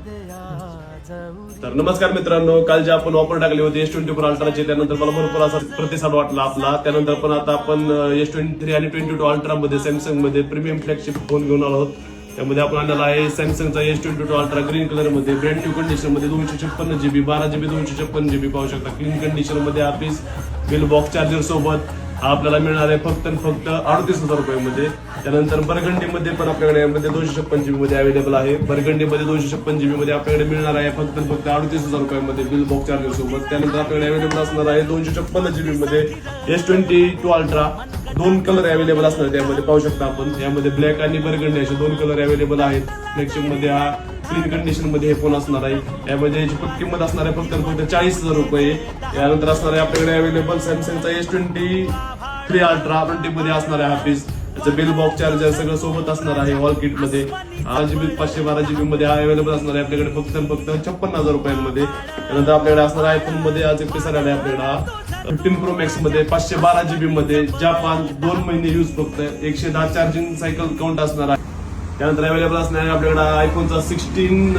तर नमस्कार मित्रांनो, काल जे आपण ऑफर टाकली होती S24 अल्ट्राची, त्यानंतर मला भरपूर असा प्रतिसाद वाटला आपला. त्यानंतर पण आता आपण S23 आणि 22 अल्ट्रा मध्ये सॅमसंग मध्ये प्रीमियम फ्लॅगशिप फोन घेऊन आलो आहोत. त्यामध्ये आपण आणलेला आहे सॅमसंगचा S22 अल्ट्रा ग्रीन कलर मध्ये, ब्रँड न्यू कंडिशन मध्ये, 256 GB 12 GB 256 GB पाहू शकता. क्लीन कंडिशन मध्ये हा पीस बिल बॉक्स चार्जर सोबत हा आपल्याला मिळणार आहे फक्त 38,000 रुपयामध्ये. त्यानंतर बरगंडीमध्ये पण आपल्याकडे यामध्ये 256 GB मध्ये अवेलेबल आहे. बरगंडीमध्ये 256 GB मध्ये आपल्याकडे मिळणार आहे फक्त 38,000 रुपयामध्ये बिल बॉक्स चार्जर सोबत. त्यानंतर आपल्याकडे अवेलेबल असणार आहे 256 GB मध्ये S22 अल्ट्रा. दोन कलर अवेलेबल असणार त्यामध्ये पाहू शकता आपण. यामध्ये ब्लॅक आणि बरगंडी असे दोन कलर अवेलेबल आहेत. फ्लॅगशिप मध्ये हा क्लीन कंडिशन मध्ये हे फोन असणार आहे. यामध्ये याची किंमत असणार आहे फक्त 40,000 रुपये. यानंतर असणार आहे आपल्याकडे अवेलेबल सॅमसंगचा S23 अल्ट्रा मध्ये असणार आहे हा पीस. त्याचं बिल बॉक्स चार्जर सगळं सोबत असणार आहे ऑल किट मध्ये. 8GB 512 GB मध्ये हा अवेलेबल असणार आहे आपल्याकडे फक्त 56,000 रुपयांमध्ये. त्यानंतर आपल्याकडे असणार आहे आयफोन मध्ये आज एक पीस आलेला आहे आपल्याकडे 15 Pro Max मध्ये 512 GB मध्ये, जापान 2 महिने यूज फक्त 110 चार्जिंग सायकल काउंट असणार आहे. त्यानंतर अवेलेबल असणार आहे आपल्याकडे आयफोनचा 16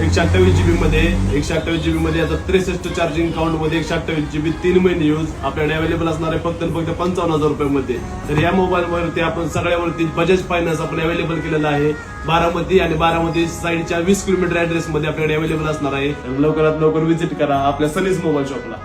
128 GB मध्ये, 128 GB मध्ये आता 63 चार्जिंग काउंट मध्ये 128 GB 3 महिने यूज आपल्याकडे अवेलेबल असणार आहे फक्त 55,000 रुपयामध्ये. तर या मोबाईल वरती आपण सगळ्यावरती बजाज फायनान्स आपण अवेलेबल केलेला आहे बारामती आणि बारामती साईडच्या 20 किलोमीटर ऍड्रेस मध्ये आपल्याकडे अवेलेबल असणार आहे. लवकरात लवकर व्हिजिट करा आपल्या सनीज मोबाईल शॉपला.